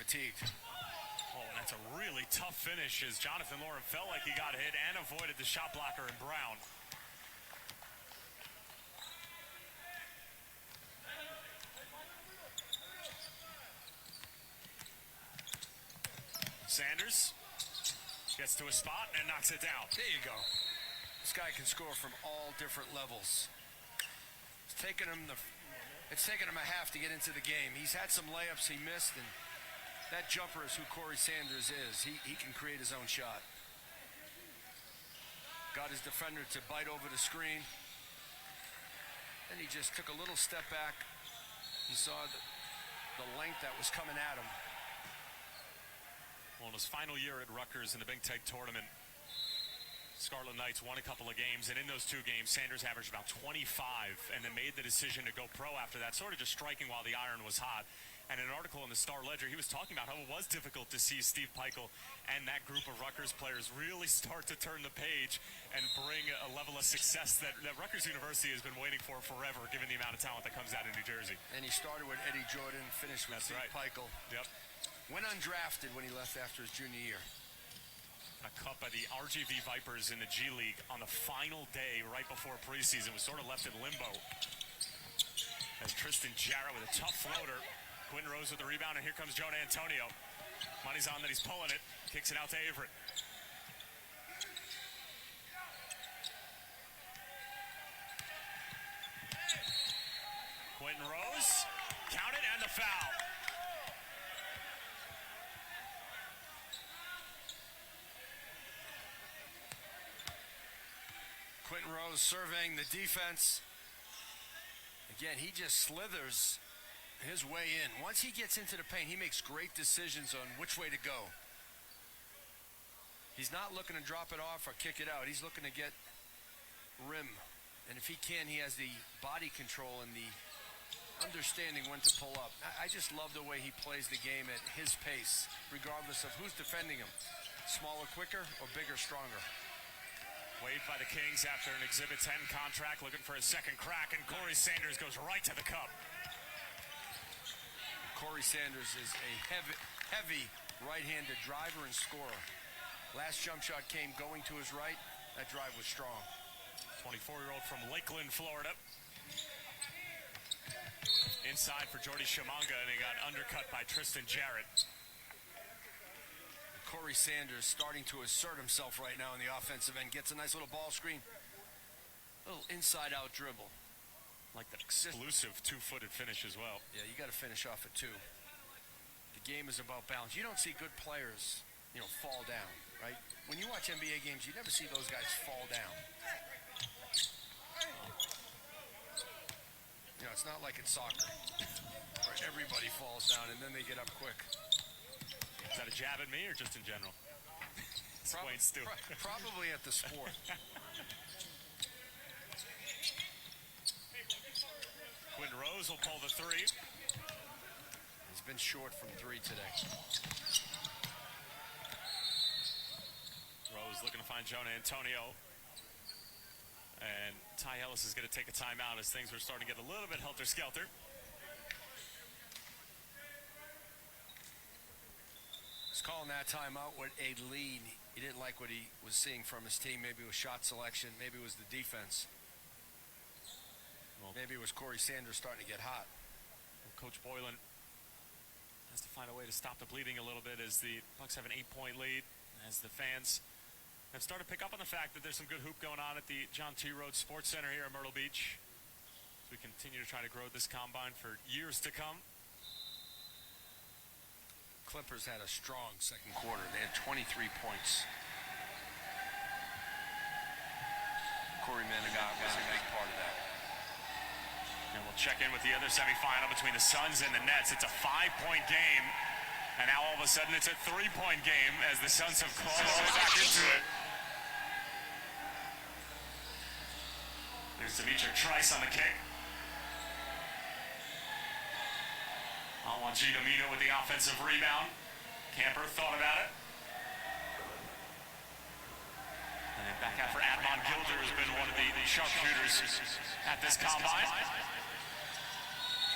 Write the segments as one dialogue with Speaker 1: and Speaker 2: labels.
Speaker 1: fatigued.
Speaker 2: Oh, and that's a really tough finish as Jonathan Lauren felt like he got hit and avoided the shot blocker in Brown. Sanders gets to a spot and knocks it down.
Speaker 1: There you go. This guy can score from all different levels. It's taken him a half to get into the game. He's had some layups he missed, and that jumper is who Corey Sanders is. He can create his own shot. Got his defender to bite over the screen. Then he just took a little step back. He saw the length that was coming at him.
Speaker 2: Well, in his final year at Rutgers in the Big Ten tournament, Scarlet Knights won a couple of games, and in those two games, Sanders averaged about 25 and then made the decision to go pro after that, sort of just striking while the iron was hot. And in an article in the Star-Ledger, he was talking about how it was difficult to see Steve Pikiell and that group of Rutgers players really start to turn the page and bring a level of success that Rutgers University has been waiting for forever, given the amount of talent that comes out of New Jersey.
Speaker 1: And he started with Eddie Jordan, finished with Steve Pikiell.
Speaker 2: Yep.
Speaker 1: Went undrafted when he left after his junior year.
Speaker 2: A cut by the RGV Vipers in the G League on the final day right before preseason. Was sort of left in limbo. As Tristan Jarrett with a tough floater. Quentin Rose with the rebound, and here comes Jonah Antonio. Money's on that he's pulling it. Kicks it out to Averett. Quentin Rose, count it, and the foul.
Speaker 1: Quentin Rose surveying the defense. Again, he just slithers his way in. Once he gets into the paint, he makes great decisions on which way to go. He's not looking to drop it off or kick it out. He's looking to get rim. And if he can, he has the body control and the understanding when to pull up. I just love the way he plays the game at his pace, regardless of who's defending him. Smaller, quicker, or bigger, stronger.
Speaker 2: Waived by the Kings after an Exhibit 10 contract, looking for his second crack, and Corey Sanders goes right to the cup.
Speaker 1: Corey Sanders is a heavy right-handed driver and scorer. Last jump shot came going to his right. That drive was strong.
Speaker 2: 24-year-old from Lakeland, Florida. Inside for Jordy Chimanga, and he got undercut by Tristan Jarrett.
Speaker 1: Corey Sanders starting to assert himself right now in the offensive end. Gets a nice little ball screen. Little inside-out dribble.
Speaker 2: Like the exclusive two-footed finish as well.
Speaker 1: Yeah, you got to finish off at two. The game is about balance. You don't see good players, fall down, right? When you watch NBA games, you never see those guys fall down. It's not like it's soccer, where everybody falls down and then they get up quick.
Speaker 2: Is that a jab at me or just in general?
Speaker 1: Probably at the sport.
Speaker 2: Quentin Rose will pull the three.
Speaker 1: He's been short from three today.
Speaker 2: Rose looking to find Jonah Antonio. And Ty Ellis is going to take a timeout as things are starting to get a little bit helter-skelter.
Speaker 1: He's calling that timeout with a lead. He didn't like what he was seeing from his team. Maybe it was shot selection. Maybe it was the defense. Well, maybe it was Corey Sanders starting to get hot.
Speaker 2: Well, Coach Boylan has to find a way to stop the bleeding a little bit as the Bucks have an 8-point lead, as the fans have started to pick up on the fact that there's some good hoop going on at the John T. Rhodes Sports Center here in Myrtle Beach. As we continue to try to grow this combine for years to come.
Speaker 1: Clippers had a strong second quarter. They had 23 points. Corey Manigat was a big part of that.
Speaker 2: And we'll check in with the other semifinal between the Suns and the Nets. It's a 5-point game. And now all of a sudden it's a 3-point game as the Suns have clawed their way back into it. There's Demetric Trice on the kick. Alwan Gidomino with the offensive rebound. Camper thought about it. And back out for Admon Gilder, who's been one of the sharpshooters at this combine.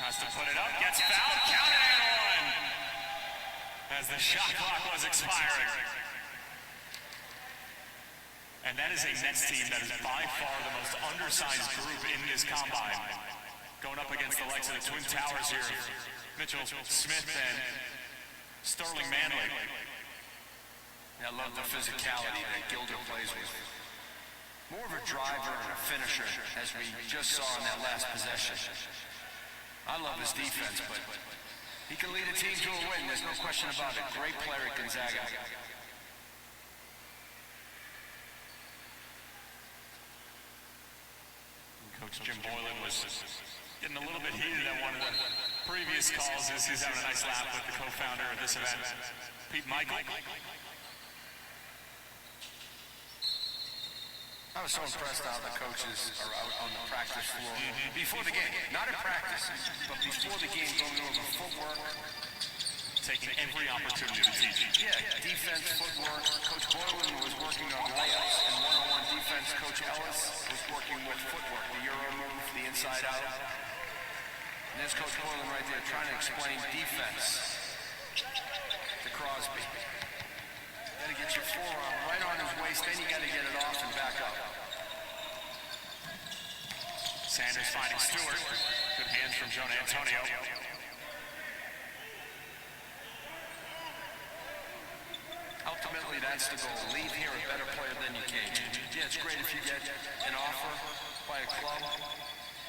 Speaker 2: Tries to put it up, gets fouled, counted and one. as the shot clock was expiring. And that is a Nets team that is by far the most undersized group in this combine. Going up against the likes of the Twin Towers here, Mitchell Smith and Sterling Manley.
Speaker 1: I love the physicality that Gilder plays with. More of a driver and a finisher, as we just saw in that last possession. I love his defense, but he can lead a team to a win. There's no question about it. Great player at Gonzaga.
Speaker 2: Coach Jim Boylan was getting a little bit heated at one of the previous calls as he's having a nice laugh with the co-founder of this event, Pete Michael.
Speaker 1: I was so impressed how the coaches are out on the practice floor before the game. Not in practice, but before the game, going over footwork.
Speaker 2: Taking every opportunity to teach.
Speaker 1: Yeah, defense, footwork. Coach Boylan was working on layups and one-on-one defense. Coach Ellis was working with footwork, the Euro move, the inside out. And there's Coach Boylan right there trying to explain defense to Crosby. You gotta get your forearm right on his waist, then you gotta get it off and back up.
Speaker 2: Sanders finding Stewart. Good hands from John Antonio.
Speaker 1: Ultimately, that's the goal. Leave here a better player than you came. Yeah, it's great if you get an offer by a club.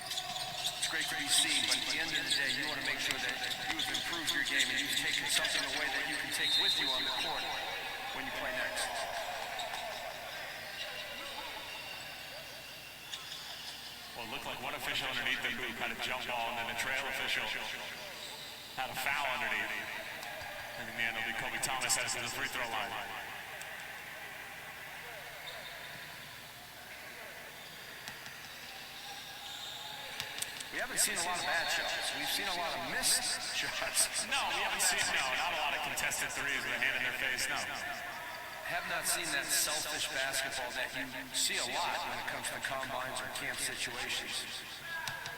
Speaker 1: It's great to be seen, but at the end of the day, you want to make sure that you have improved your game and you've taken something away that you can take with you on the court when you play next.
Speaker 2: Well, it looked like one official underneath the hoop had a jump ball, and then the trail official had a foul underneath. And in the end, it'll be Kobe Thomas headed to the free throw line.
Speaker 1: We haven't seen a lot of bad shots. We've seen a lot of missed shots.
Speaker 2: No, we haven't seen, not a lot of contested threes with a hand in their face, no.
Speaker 1: Have not seen that selfish basketball that you see a lot when it comes to combines or camp situations.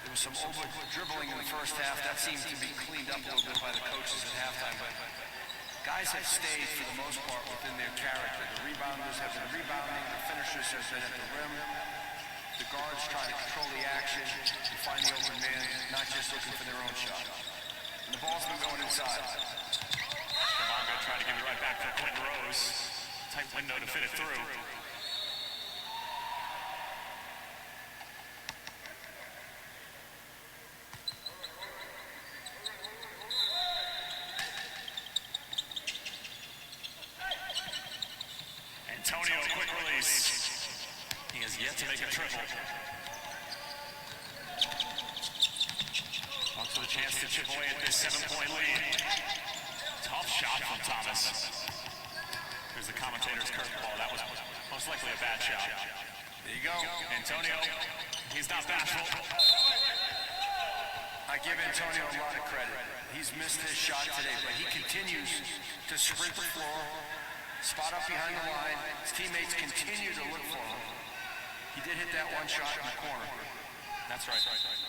Speaker 1: There was some over dribbling in the first half. That seemed to be cleaned up a little bit by the coaches at halftime, but guys have stayed for the most part within their character. The rebounders have been rebounding, the finishers have been at the rim. The guards try to control the action and find the open man, not just looking for their own shot. And the ball's been going inside.
Speaker 2: Kamonga trying to give it right back for Quentin Rose. Tight window to fit it through. Antonio, quick release. He has yet to make a triple. On to the chance to chip away at this 7-point lead. Tough shot from Thomas. Here's the commentator's curveball. That was most likely a bad shot.
Speaker 1: There you go.
Speaker 2: Antonio, he's not bashful.
Speaker 1: I give Antonio a lot of credit. He's missed his shot today, but he continues to sprint the floor, spot up behind the line. His teammates continue to look for him. He did hit that one shot in the corner.
Speaker 2: That's right.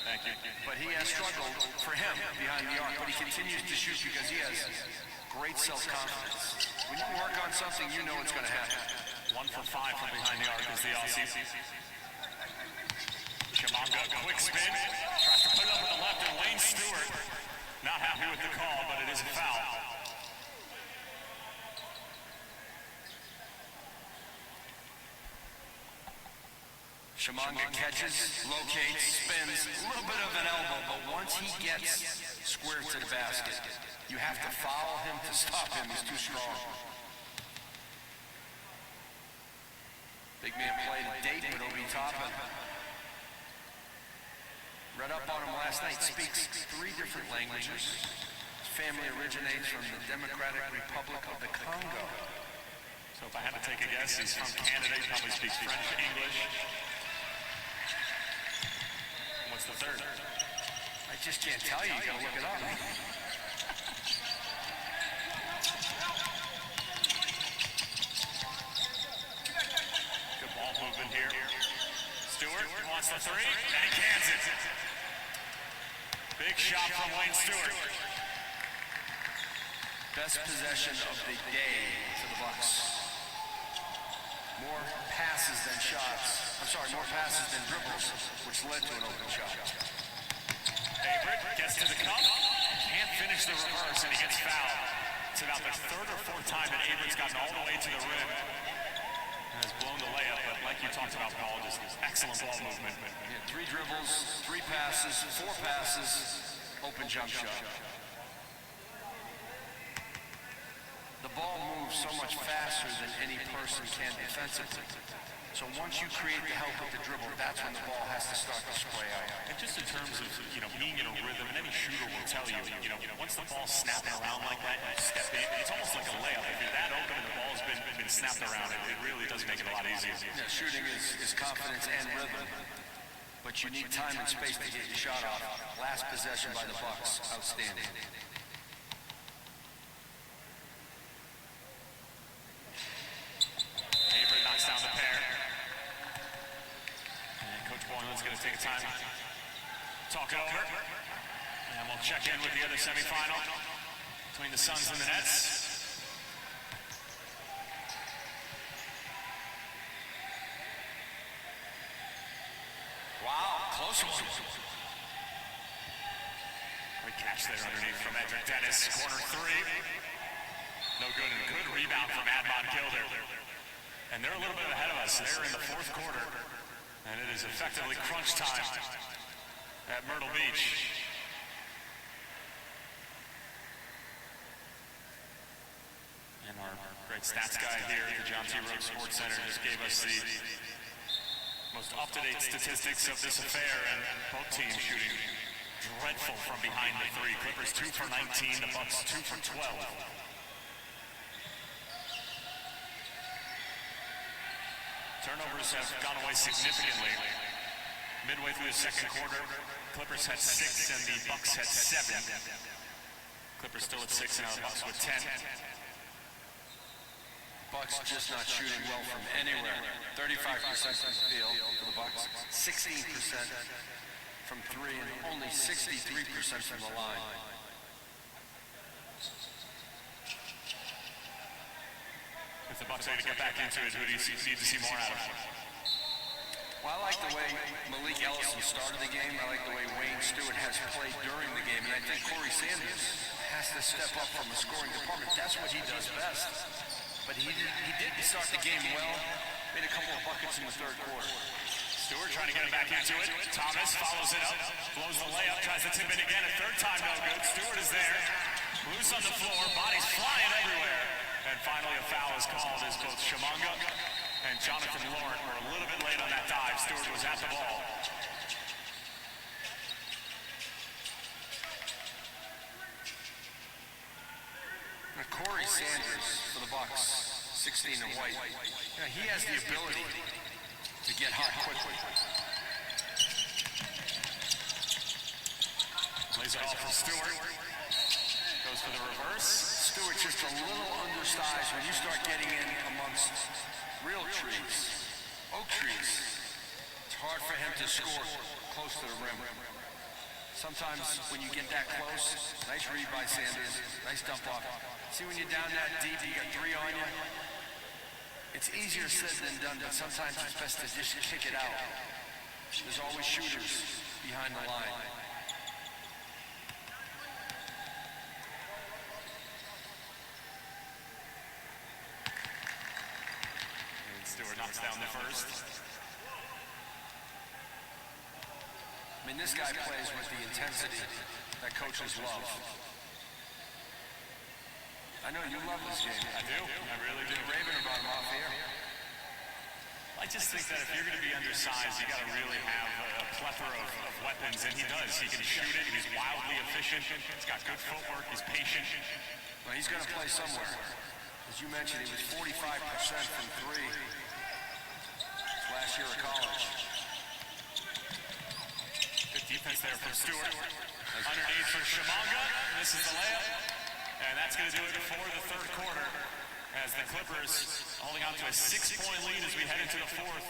Speaker 2: Thank you.
Speaker 1: But he has struggled for him behind the arc, but he continues to shoot because he has great self-confidence. When you work on something, you know it's going to happen.
Speaker 2: 1 for 5 from behind the arc is the Aussie. Kamonga, quick spin. Tries to put it up with the left, and Wayne Stewart not happy with the call, but it is a foul.
Speaker 1: Kamonga catches, locates, spins, a little bit of an elbow, but once he gets square to the basket, you have to foul him to stop him. He's too strong. Big man played a date with Obi Toppin. Read up on him last night. Speaks 3 different languages. His family originates from the Democratic Republic of the Congo.
Speaker 2: So if I had to take a guess, he's from Canada. He probably speaks French, English. What's the third?
Speaker 1: I just can't tell you. You gotta look it up.
Speaker 2: Good ball movement here. Stewart wants the 3, and he cans it. Big shot from Wayne Stewart.
Speaker 1: Best possession of the day for the Bucks. More passes than shots. I'm sorry, more passes than dribbles, which led to an open shot.
Speaker 2: Averett gets to the cup, can't finish the reverse, and he gets fouled. It's about the third or fourth time that Averett's gotten all the way to the rim and has blown the layup, but like you talked about, Paul, just excellent ball movement.
Speaker 1: Yeah, 3 dribbles, 3 passes, 4 passes, open jump shot. The ball moves so much faster than any person can defensively. So once you create the help with the dribble, that's when the ball has to start to spray out.
Speaker 2: And just in terms of, being in a rhythm, and any shooter will tell you, once the ball's snapping around like that, you step in, it's almost like a layup. If you're that open and the ball's been snapped around, it really does make it a lot easier.
Speaker 1: Yeah, shooting is confidence and rhythm, but you need time and space to get your shot off. Last possession by the Bucks, outstanding.
Speaker 2: Averett knocks down the pair. And Coach Boylan's going to take a time, talk it over, and we'll check in with the other semifinal between the Suns and the Nets.
Speaker 1: Wow, close one.
Speaker 2: Great catch there underneath from Edric Dennis. Corner 3. No good, and good rebound from Admon Gilder. And they're a little bit ahead of us. They're in the 4th quarter. And it is effectively crunch time at Myrtle Beach. And our great stats guy here at the John T. Rhodes Sports Center just gave us the most up-to-date statistics of this affair, and both teams shooting dreadful from behind the 3. Clippers 2 for 19, the Bucks 2 for 12. Turnovers have gone away significantly. Midway through the 2nd quarter, Clippers had 6 and the Bucks had 7. Clippers still at 6 and now the Bucks with 10.
Speaker 1: Bucks just not shooting well from anywhere. 35% from the field for the Bucks, 16% from 3, and only 63% from the line.
Speaker 2: If the Bucks are going to get back into it, who do you need to see more out of?
Speaker 1: Well, I like the way Malik Ellison started the game. I like the way Wayne Stewart has played during the game. And I think Corey Sanders has to step up from a scoring department. That's what he does best. But he didn't start the game well. Made a couple of buckets in the 3rd quarter.
Speaker 2: Stewart trying to get him back into it. Thomas follows it up, blows the layup, tries to tip it again. A 3rd time, no good. Stewart is there. Loose on the floor, bodies flying everywhere. And finally a foul is called as both Shamonga and Jonathan Lawrence were a little bit late on that dive. Stewart was at the ball.
Speaker 1: Now, Corey Sanders for the Bucks, 16 and white. Yeah, he has the ability to get hot quickly.
Speaker 2: Lays it off for Stewart. Goes for the reverse.
Speaker 1: Stewart just a little undersized. When you start getting in amongst real trees, oak trees, it's hard for him to score close to the rim. Sometimes when you get that close, nice read by Sanders, nice dump off. See, when you're down that deep, you got 3 on you. It's easier said than done, but sometimes it's best to just kick it out. There's always shooters behind the line.
Speaker 2: Stewart knocks down the first.
Speaker 1: I mean, this guy plays with the intensity that coaches love. I know you love this game.
Speaker 2: I do. I really do.
Speaker 1: You're raving about him off here.
Speaker 2: I just think that if you're going to be undersized, you got to really have a plethora of weapons, and he does. He can shoot it. He's wildly efficient. He's got good footwork. He's patient.
Speaker 1: Well, he's going to play somewhere. As you mentioned, he was 45% from 3 last year of college.
Speaker 2: Good defense there from Stewart. Underneath for Shamonga. This is the layup. And that's going to do it before the 3rd quarter as the Clippers holding on to a 6-point lead as we head into the 4th.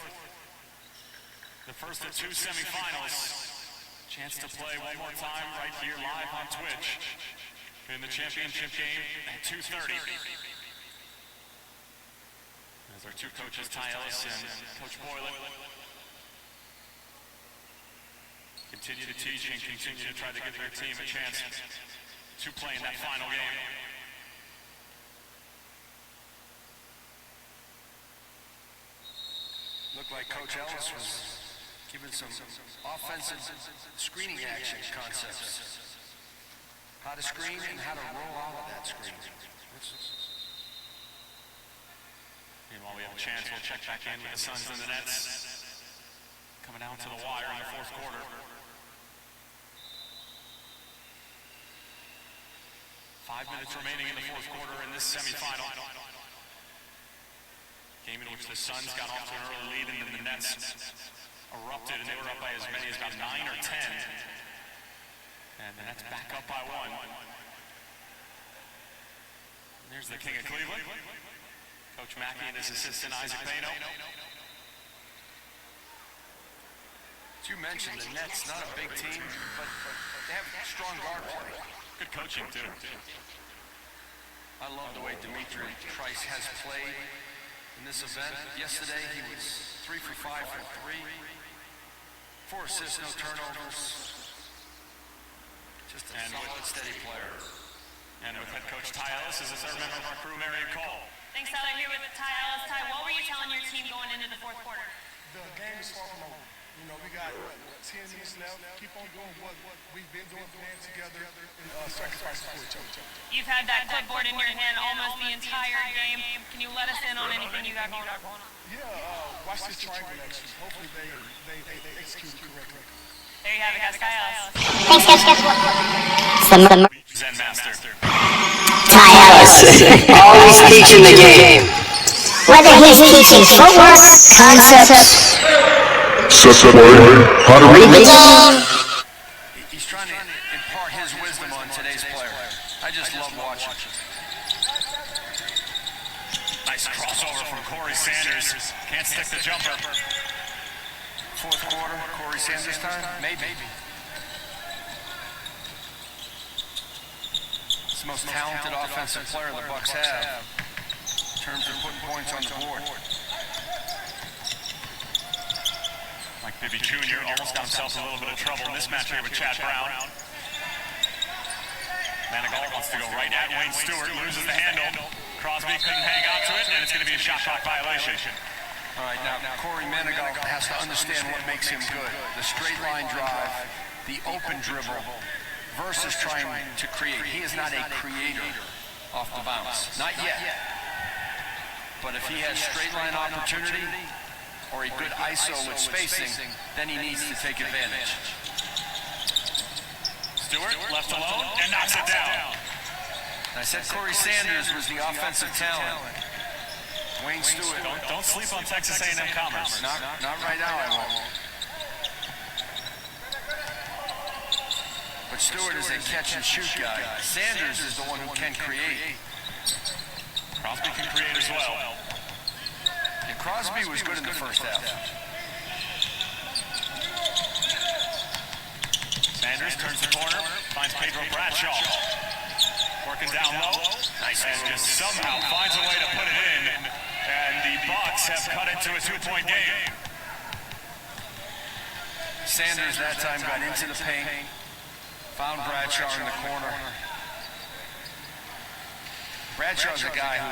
Speaker 2: The first of 2 semifinals. Chance to play one more time right here live on Twitch. in the championship game at 2:30. As our two coaches, Ty Ellis and Coach Boylan, continue to teach and continue to try to give their team a chance to play in that final game.
Speaker 1: Looked like Coach Ellis was giving some offensive screening action concepts. How to screen and how to roll out of that screen.
Speaker 2: Meanwhile, we have a chance. We'll check back in with the Suns and the Nets. Coming down to the wire in the fourth quarter. 5 minutes remaining in the fourth quarter in this semifinal. Game in which the Suns got off to an early lead and then the Nets erupted, and they were up by as many as about 9 or 10. And the Nets back up by 1. And there's the King of Cleveland, Coach Mackey, and his assistant Isaac Pano.
Speaker 1: As you mentioned, the Nets, not a big team, but they have strong guard play.
Speaker 2: Good coaching, too.
Speaker 1: I love the way Dimitri Trice has played in this event. Yesterday, he was 3 for 5 for 3. 4 assists, no turnovers. Just a solid, steady player.
Speaker 2: And with head coach Ty Ellis is the third member of our crew, Marion Cole.
Speaker 3: Thanks, Tyler. Here with Ty Ellis. Ty, what were you telling your team going into the fourth quarter?
Speaker 4: The game is far from over. You know, we got 10 minutes left. Keep on doing what we've been doing, playing together, and sacrificing for each other.
Speaker 3: You've had that clipboard in your hand almost the entire game. Can you let us in on anything you got going on?
Speaker 4: Yeah, watch this triangle action. Hopefully they execute it correctly.
Speaker 3: There you have it, guys. Ty Ellis.
Speaker 5: Thanks, Coach.
Speaker 2: Zen Master.
Speaker 5: Ty Ellis, always teaching the game. Whether he's teaching footwork, concepts, how to read the game.
Speaker 1: He's trying to impart his wisdom on today's player. I just love watching.
Speaker 2: Nice crossover from Corey Sanders. Can't stick the jumper.
Speaker 1: Fourth quarter, Corey Sanders time? Maybe. It's the most talented offensive player the Bucks have in terms of putting points on the board.
Speaker 2: Mike Bibby Jr. almost got himself in a little bit of trouble in this match here with Chad Brown. Manigault wants to go right at Wayne Stewart, loses the handle. Crosby couldn't hang on to it, and it's going to be a shot clock violation.
Speaker 1: All right, now Corey Manigault has to understand what makes him good. The straight line drive, the open dribble, versus trying to create. He is not a creator off the bounce. Not yet. But if he has straight line opportunity or a good ISO with spacing, then he needs to take advantage.
Speaker 2: Stewart left alone and knocks it down.
Speaker 1: I said Corey Sanders was the offensive talent. Wayne Stewart.
Speaker 2: Don't sleep on Texas A&M Commerce.
Speaker 1: Not right now, I won't. But Stewart is a catch-and-shoot guy. Sanders is the one who can create.
Speaker 2: Crosby can create as well.
Speaker 1: Yeah, Crosby was good in the first half.
Speaker 2: Sanders turns the corner, finds Pedro Bradshaw. Working down low. Nice. And just somehow finds a way to put it in. And the Bucks have cut it to a 2-point game.
Speaker 1: Sanders that time got into the paint, found Bradshaw in the corner. Bradshaw's a guy who,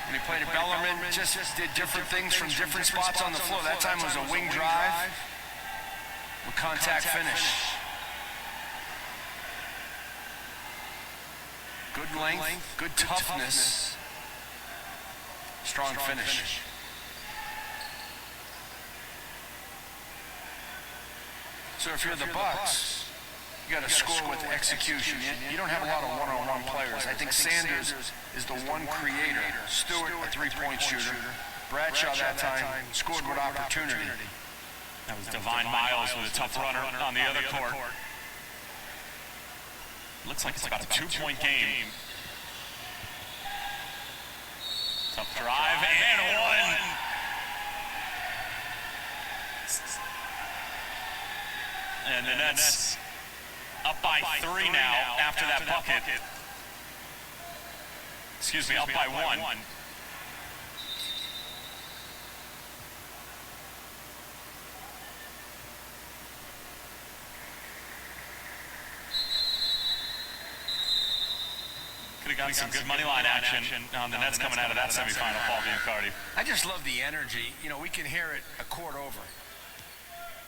Speaker 1: when he played at Bellarmine, just did different things from different spots on the floor. That time was a wing drive with contact finish. Good length, good toughness, strong finish. So if you're the Bucks, you got to score with execution. You don't have a lot of one-on-one players. I think Sanders is the one creator. Stewart, a three-point shooter. Bradshaw that time scored with opportunity.
Speaker 2: That was Divine Miles with a tough runner on the other court. Looks like it's about a 2-point game. Tough drive and one. And the Nets up by by 3 now after that bucket. Excuse me, up by 1. Could have gotten some good money line action on the Nets coming out of that semifinal, Paul Biancardi.
Speaker 1: I just love the energy. You know, we can hear it a court over.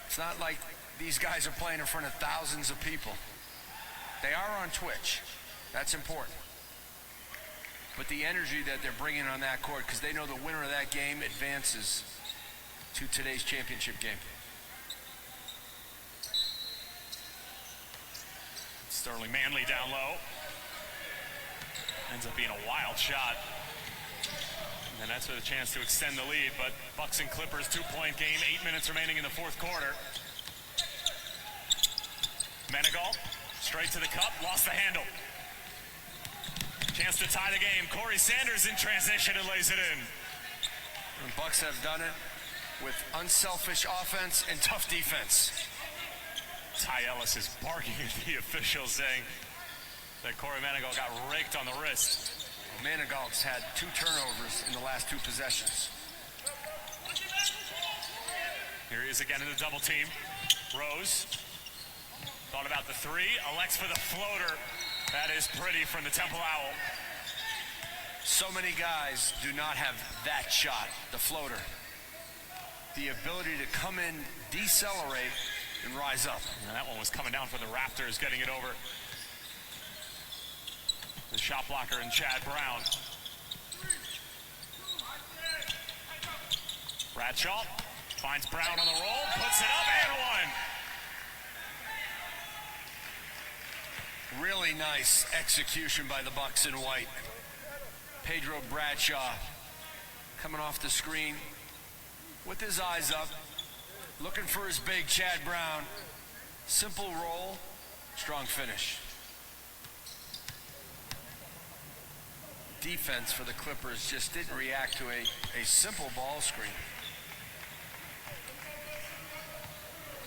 Speaker 1: It's not like these guys are playing in front of thousands of people. They are on Twitch. That's important. But the energy that they're bringing on that court, because they know the winner of that game advances to today's championship game.
Speaker 2: Sterling Manley down low. Ends up being a wild shot. And that's with a chance to extend the lead, but Bucks and Clippers 2-point game, 8 minutes remaining in the fourth quarter. Manigault, straight to the cup, lost the handle. Chance to tie the game. Corey Sanders in transition and lays it in.
Speaker 1: The Bucks have done it with unselfish offense and tough defense.
Speaker 2: Ty Ellis is barking at the officials, saying that Corey Manigault got raked on the wrist.
Speaker 1: Manigault's had 2 turnovers in the last 2 possessions.
Speaker 2: Here he is again in the double team. Rose thought about the 3, elects for the floater. That is pretty from the Temple Owl.
Speaker 1: So many guys do not have that shot, the floater. The ability to come in, decelerate, and rise up.
Speaker 2: And that one was coming down for the Raptors, getting it over the shot blocker and Chad Brown. Bradshaw finds Brown on the roll, puts it up and one.
Speaker 1: Really nice execution by the Bucks in white. Pedro Bradshaw coming off the screen with his eyes up, looking for his big Chad Brown. Simple roll, strong finish. Defense for the Clippers just didn't react to a simple ball screen.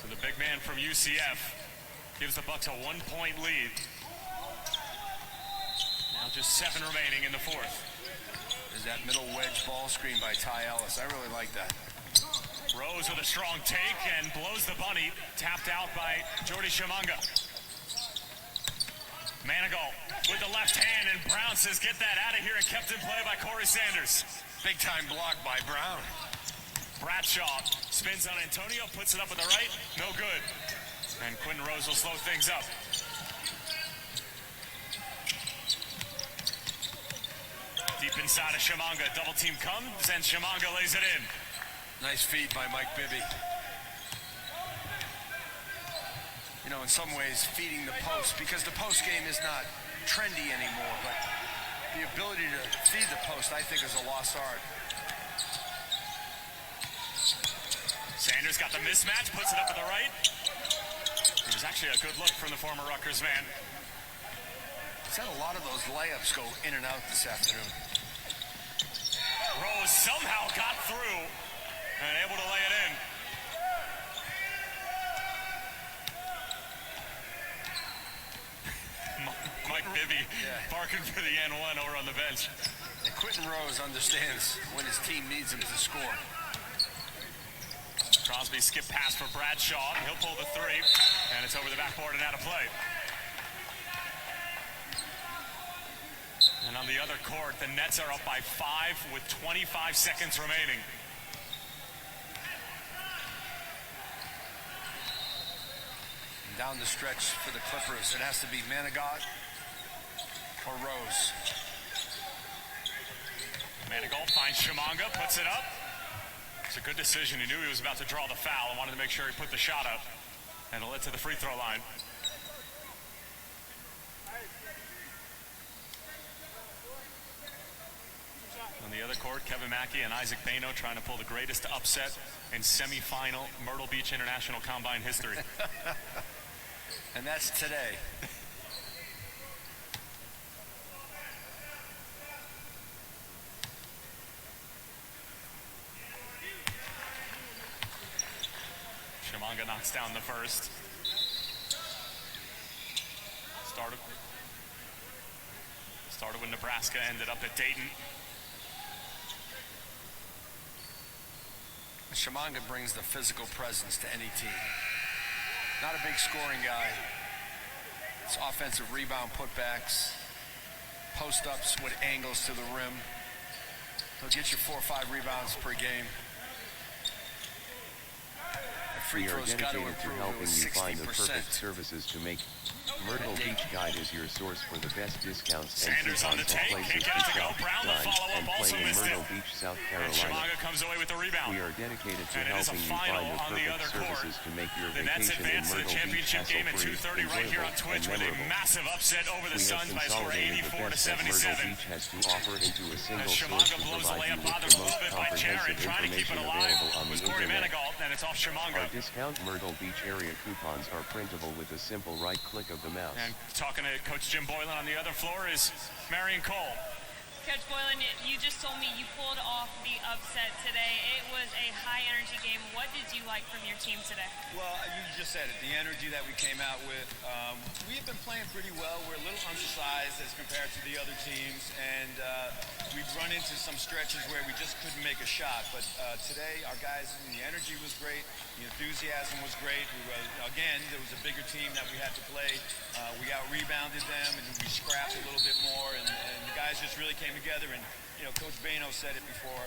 Speaker 2: So the big man from UCF gives the Bucks a 1-point lead. Now just 7 remaining in the fourth.
Speaker 1: There's that middle wedge ball screen by Ty Ellis. I really like that.
Speaker 2: Rose with a strong take and blows the bunny. Tapped out by Jordy Shimanga. Manigault with the left hand, and Brown says get that out of here, and kept in play by Corey Sanders.
Speaker 1: Big time block by Brown.
Speaker 2: Bradshaw spins on Antonio, puts it up with the right, no good. And Quentin Rose will slow things up. Deep inside of Shimanga, double team comes, and Shimanga lays it in.
Speaker 1: Nice feed by Mike Bibby. You know, in some ways, feeding the post, because the post game is not trendy anymore, but the ability to feed the post, I think, is a lost art.
Speaker 2: Sanders got the mismatch, puts it up to the right. It was actually a good look from the former Rutgers man.
Speaker 1: He's had a lot of those layups go in and out this afternoon.
Speaker 2: Rose somehow got through and able to lay it in. Mike Bibby barking for the N1 over on the bench.
Speaker 1: And Quentin Rose understands when his team needs him to score.
Speaker 2: Crosby skip pass for Bradshaw. He'll pull the 3, and it's over the backboard and out of play. And on the other court, the Nets are up by 5 with 25 seconds remaining.
Speaker 1: Down the stretch for the Clippers, it has to be Manigault or Rose.
Speaker 2: Manigault finds Shimanga, puts it up. It's a good decision. He knew he was about to draw the foul and wanted to make sure he put the shot up. And it led to the free throw line. On the other court, Kevin Mackey and Isaac Baino trying to pull the greatest upset in semifinal Myrtle Beach International Combine history.
Speaker 1: And that's today.
Speaker 2: Shimanga knocks down the first. Started with Nebraska, ended up at Dayton.
Speaker 1: Chimanga brings the physical presence to any team. Not a big scoring guy. It's offensive rebound putbacks, post-ups with angles to the rim. He'll get you 4 or 5 rebounds per game.
Speaker 6: We
Speaker 1: Free
Speaker 6: are
Speaker 1: throws got to
Speaker 6: dedicated to
Speaker 1: improve. It
Speaker 6: helping
Speaker 1: was
Speaker 6: you find the
Speaker 1: 60%.
Speaker 6: perfect services to make. Myrtle Beach Guide is your source for the best discounts and
Speaker 2: Sanders on
Speaker 6: coupons
Speaker 2: the
Speaker 6: of
Speaker 2: take,
Speaker 6: places
Speaker 2: can't
Speaker 6: to
Speaker 2: get it to go.
Speaker 6: shop,
Speaker 2: Brown, the
Speaker 6: dine,
Speaker 2: follow-up
Speaker 6: and
Speaker 2: also
Speaker 6: play in
Speaker 2: missed it.
Speaker 6: Myrtle Beach, South
Speaker 2: And
Speaker 6: Carolina.
Speaker 2: Chimanga comes away with the rebound.
Speaker 6: We are dedicated to
Speaker 2: And it is a
Speaker 6: helping you
Speaker 2: final
Speaker 6: find the
Speaker 2: on the
Speaker 6: perfect
Speaker 2: other court.
Speaker 6: services to make your
Speaker 2: The Nets
Speaker 6: vacation in
Speaker 2: advance to the
Speaker 6: Myrtle Beach
Speaker 2: championship game at
Speaker 6: hassle-free,
Speaker 2: 2:30 right here on
Speaker 6: enjoyable,
Speaker 2: Twitch
Speaker 6: and
Speaker 2: with a
Speaker 6: memorable.
Speaker 2: massive upset over the
Speaker 6: We have
Speaker 2: Suns by a score of
Speaker 6: consolidated the
Speaker 2: 84 to
Speaker 6: best that Myrtle
Speaker 2: 77.
Speaker 6: Beach has to offer into a single
Speaker 2: As
Speaker 6: source
Speaker 2: Chimanga
Speaker 6: to
Speaker 2: blows the
Speaker 6: provide you
Speaker 2: layup,
Speaker 6: with
Speaker 2: bothered
Speaker 6: the
Speaker 2: a
Speaker 6: most
Speaker 2: little bit by
Speaker 6: comprehensive
Speaker 2: Jared, trying to keep it
Speaker 6: information
Speaker 2: alive.
Speaker 6: available on
Speaker 2: It was
Speaker 6: the
Speaker 2: Corey
Speaker 6: internet.
Speaker 2: Manigault, and it's off Chimanga.
Speaker 6: Our discount Myrtle Beach area coupons are printable with a simple right click of the mouse.
Speaker 2: And talking to Coach Jim Boylan on the other floor is Marion Cole.
Speaker 3: Coach Boylan, you just told me you pulled off the upset today. It was a high-energy game. What did you like from your team today?
Speaker 7: Well, you just said it, the energy that we came out with. We've been playing pretty well. We're a little undersized as compared to the other teams, and we've run into some stretches where we just couldn't make a shot. But today, our guys, the energy was great. The enthusiasm was great. Again, there was a bigger team that we had to play. We out-rebounded them, and we scrapped a little bit more, and the guys just really came together. And, Coach Baino said it before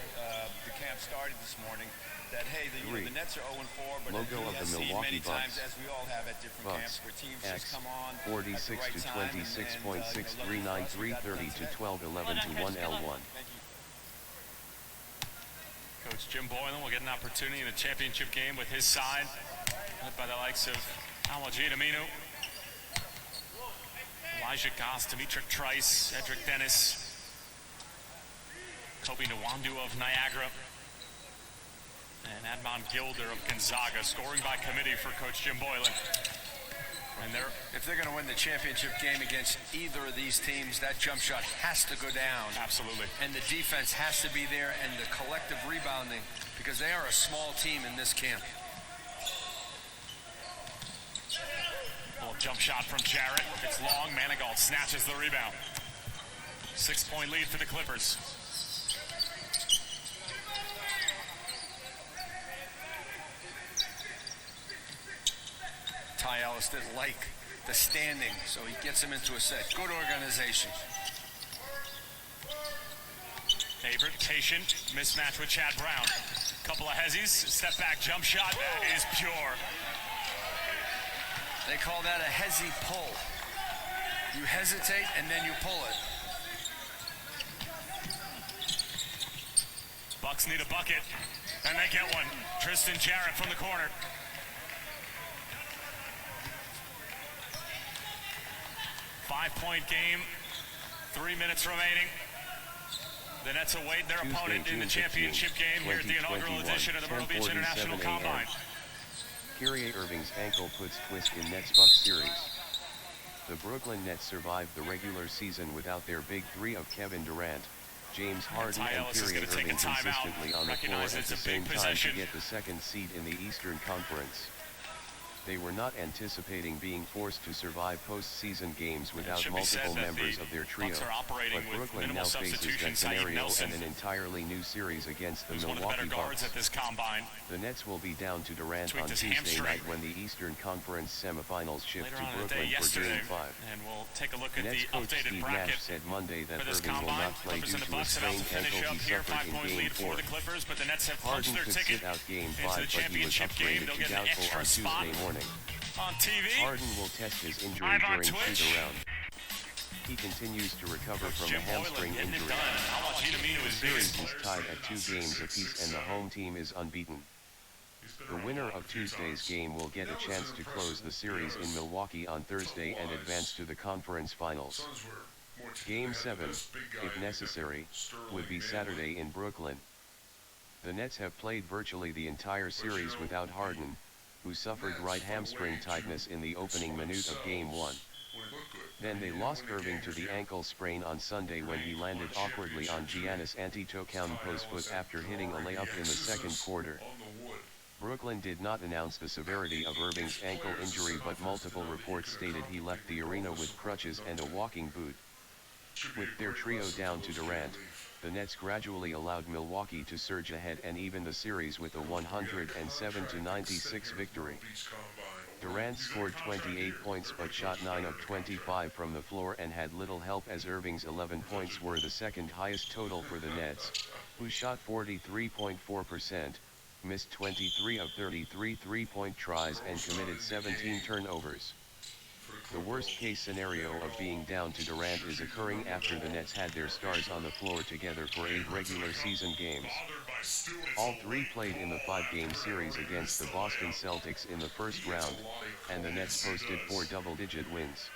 Speaker 7: the camp started this morning, that, hey, the Nets are 0-4, but
Speaker 6: Logo
Speaker 7: he
Speaker 6: of
Speaker 7: has
Speaker 6: the
Speaker 7: seen
Speaker 6: Milwaukee
Speaker 7: many times,
Speaker 6: Bucks.
Speaker 7: as we all have at different
Speaker 6: Bucks,
Speaker 7: camps, where teams
Speaker 6: X,
Speaker 7: just come on
Speaker 6: 46
Speaker 7: at the
Speaker 6: to
Speaker 7: right time,
Speaker 6: 26.6.393 30 to 12 11 to 1 L1.
Speaker 7: Thank you.
Speaker 2: Coach Jim Boylan will get an opportunity in a championship game with his side, led by the likes of Alajid Aminu, Elijah Goss, Dimitri Trice, Edric Dennis, Kobe Nwandu of Niagara, and Admon Gilder of Gonzaga, scoring by committee for Coach Jim Boylan. And
Speaker 1: If they're going to win the championship game against either of these teams, that jump shot has to go down.
Speaker 2: absolutely.
Speaker 1: And the defense has to be there, and the collective rebounding, because they are a small team in this camp.
Speaker 2: Little jump shot from Jarrett. It's long. Manigault snatches the rebound. 6-point lead for the Clippers.
Speaker 1: Ty Ellis didn't like the standing, so he gets him into a set. Good organization.
Speaker 2: Favorite, patient, mismatch with Chad Brown. Couple of hezzies, step back jump shot. That is pure.
Speaker 1: They call that a hezzy pull. You hesitate and then you pull it.
Speaker 2: Bucks need a bucket, and they get one. Tristan Jarrett from the corner. Five-point game, 3 minutes remaining. The Nets await their
Speaker 6: Tuesday,
Speaker 2: opponent in the
Speaker 6: June 15,
Speaker 2: championship game here at the inaugural
Speaker 6: 2021,
Speaker 2: edition of the Myrtle Beach
Speaker 6: 10:47
Speaker 2: International
Speaker 6: a.m.
Speaker 2: Combine.
Speaker 6: Kyrie Irving's ankle puts twist in Nets-Bucks series. The Brooklyn Nets survived the regular season without their big three of Kevin Durant, James Harden,
Speaker 2: Ty
Speaker 6: and
Speaker 2: Ellis is
Speaker 6: Kyrie
Speaker 2: gonna take a
Speaker 6: Irving
Speaker 2: timeout.
Speaker 6: consistently on the floor
Speaker 2: Recognize
Speaker 6: at
Speaker 2: it's
Speaker 6: the
Speaker 2: a big
Speaker 6: same time to
Speaker 2: possession.
Speaker 6: get the second seed in the Eastern Conference. They were not anticipating being forced to survive postseason games without
Speaker 2: should be said
Speaker 6: multiple
Speaker 2: that
Speaker 6: members
Speaker 2: the
Speaker 6: of their trio,
Speaker 2: Bucks are operating
Speaker 6: but
Speaker 2: with
Speaker 6: Brooklyn
Speaker 2: minimal
Speaker 6: now faces that
Speaker 2: substitutions. Saeed
Speaker 6: scenario
Speaker 2: Nelson,
Speaker 6: and an entirely new series against the
Speaker 2: who's one of the better
Speaker 6: Milwaukee
Speaker 2: guards
Speaker 6: Bucks.
Speaker 2: at this combine.
Speaker 6: The Nets will be down to Durant
Speaker 2: Tweaked
Speaker 6: on
Speaker 2: his
Speaker 6: Tuesday
Speaker 2: hamstring.
Speaker 6: night when the Eastern Conference semifinals shift
Speaker 2: Later
Speaker 6: to
Speaker 2: on in the day
Speaker 6: Brooklyn for
Speaker 2: yesterday,
Speaker 6: Game 5.
Speaker 2: and we'll take a look at
Speaker 6: Nets
Speaker 2: the
Speaker 6: coach
Speaker 2: updated
Speaker 6: Steve
Speaker 2: bracket
Speaker 6: Nash said Monday that
Speaker 2: for this
Speaker 6: Irving will
Speaker 2: combine.
Speaker 6: not play
Speaker 2: Clippers
Speaker 6: due
Speaker 2: and the
Speaker 6: to a
Speaker 2: Bucks about to
Speaker 6: sprained
Speaker 2: finish
Speaker 6: ankle
Speaker 2: up
Speaker 6: he
Speaker 2: here.
Speaker 6: suffered in
Speaker 2: 5-point
Speaker 6: Game
Speaker 2: lead for
Speaker 6: 4.
Speaker 2: the Clippers, but the Nets have punched
Speaker 6: Harden
Speaker 2: their
Speaker 6: could
Speaker 2: ticket
Speaker 6: sit out Game
Speaker 2: into
Speaker 6: 5,
Speaker 2: the
Speaker 6: but he was
Speaker 2: championship game.
Speaker 6: upgraded
Speaker 2: They'll
Speaker 6: to
Speaker 2: get an
Speaker 6: doubtful
Speaker 2: extra
Speaker 6: on
Speaker 2: spot
Speaker 6: Tuesday morning.
Speaker 2: on TV.
Speaker 6: Harden will test his injury
Speaker 2: Live on
Speaker 6: during
Speaker 2: Twitch.
Speaker 6: shoot-around. He continues to recover from a
Speaker 2: Jim Boylan
Speaker 6: hamstring
Speaker 2: getting it
Speaker 6: injury.
Speaker 2: done. Alajid Aminu
Speaker 6: The
Speaker 2: is
Speaker 6: series
Speaker 2: biggest.
Speaker 6: is tied at 2 games apiece and the home team is unbeaten. The winner of Tuesday's game will get a chance to close the series in Milwaukee on Thursday and advance to the conference finals. Game 7, if necessary, would be Saturday in Brooklyn. The Nets have played virtually the entire series without Harden, who suffered right hamstring tightness in the opening minute of Game 1. Then they lost Irving to the ankle sprain on Sunday when he landed awkwardly on Giannis Antetokounmpo's foot after hitting a layup in the second quarter. Brooklyn did not announce the severity of Irving's ankle injury, but multiple reports stated he left the arena with crutches and a walking boot. With their trio down to Durant, the Nets gradually allowed Milwaukee to surge ahead and even the series with a 107-96 victory. Durant scored 28 points but shot 9 of 25 from the floor and had little help, as Irving's 11 points were the second highest total for the Nets, who shot 43.4%, missed 23 of 33 three-point tries and committed 17 turnovers. The worst-case scenario of being down to Durant is occurring after the Nets had their stars on the floor together for 8 regular season games. All 3 played in the 5-game series against the Boston Celtics in the first round, and the Nets posted 4 double-digit wins.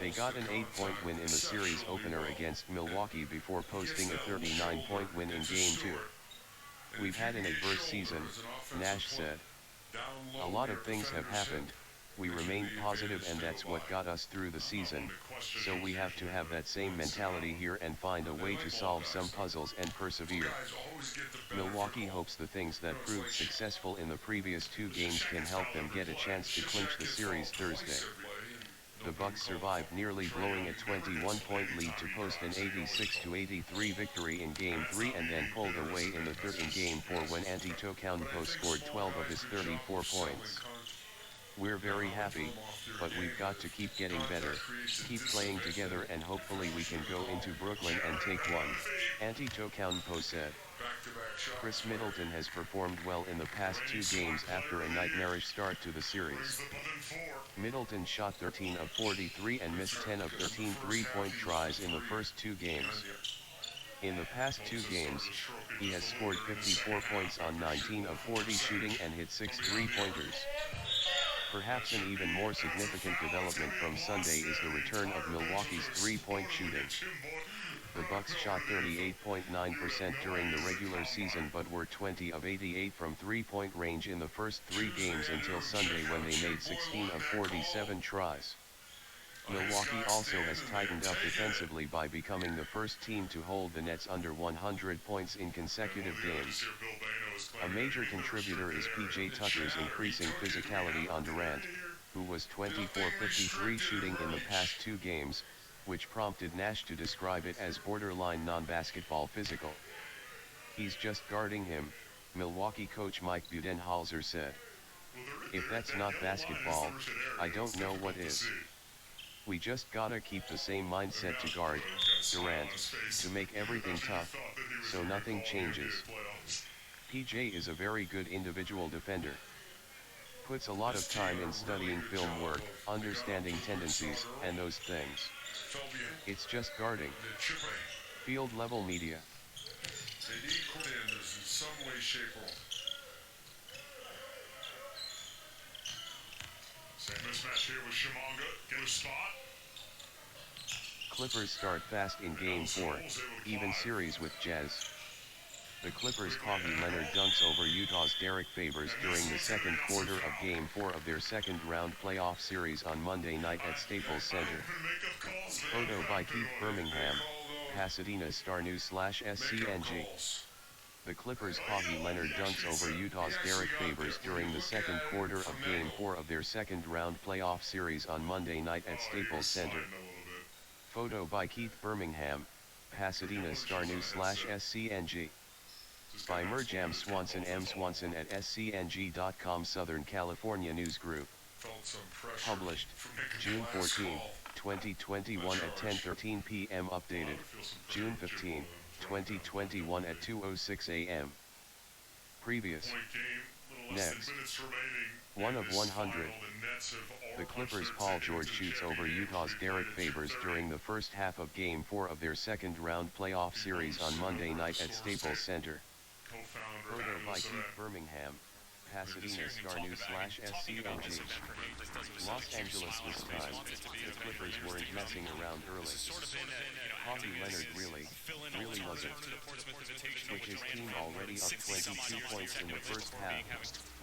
Speaker 6: They got an 8-point win in the series opener against Milwaukee before posting a 39-point win in Game 2. "We've had an adverse season," Nash said. "A lot of things have happened. We remained positive and that's what got us through the season, so we have to have that same mentality here and find a way to solve some puzzles and persevere." Milwaukee hopes the things that proved successful in the previous 2 games can help them get a chance to clinch the series Thursday. The Bucks survived nearly blowing a 21-point lead to post an 86-83 victory in Game 3 and then pulled away in Game 4 when Antetokounmpo scored 12 of his 34 points. "We're very happy, but we've got to keep getting better, keep playing together, and hopefully we can go into Brooklyn and take one," Antetokounmpo said. Chris Middleton has performed well in the past 2 games after a nightmarish start to the series. Middleton shot 13 of 43 and missed 10 of 13 three-point tries in the first 2 games. In the past 2 games, he has scored 54 points on 19 of 40 shooting and hit 6 three-pointers. Perhaps an even more significant development from Sunday is the return of Milwaukee's three-point shooting. The Bucks shot 38.9% during the regular season but were 20 of 88 from three-point range in the first 3 games until Sunday when they made 16 of 47 tries. Milwaukee also has tightened up defensively by becoming the first team to hold the Nets under 100 points in consecutive games. A major contributor is PJ Tucker's increasing physicality on Durant, who was 24-53 shooting in the past 2 games, which prompted Nash to describe it as borderline non-basketball physical. "He's just guarding him," Milwaukee coach Mike Budenholzer said. "If that's not basketball, I don't know what is. We just gotta keep the same mindset to guard Durant, to make everything tough, so nothing changes. PJ is a very good individual defender. Puts a lot of time in studying film work, understanding tendencies, and those things. It's just guarding." Field level media.
Speaker 8: They need contenders in some way, shape, or same mismatch here with Shimanga. Get a spot.
Speaker 6: Clippers start fast in Game 4, even series with Jazz. The Clippers' Kawhi Leonard dunks over Utah's Derek Favors during the second quarter of Game 4 of their second-round playoff series on Monday night at Staples Center. Photo by Keith Birmingham, Pasadena Star News/SCNG. The Clippers' Kawhi Leonard dunks over Utah's Derek Favors during the second quarter of Game 4 of their second-round playoff series on Monday night at Staples Center. Photo by Keith Birmingham, Pasadena Star News/SCNG. By Merjam Swanson M. Swanson at scng.com Southern California News Group. Published, June 14, 2021 at 10:13 p.m. Updated, June 15, 2021 at 2:06 a.m. Previous. Next. 1 of 100. The Clippers' Paul George shoots over Utah's Derek Favors during the first half of Game 4 of their second-round playoff series on Monday night at Staples Center. Photo by Keith Birmingham, Pasadena Star News/SCNG. Los Angeles this time, the Clippers weren't messing around early. Kawhi Leonard really wasn't. With his team already up 22 points in the first half,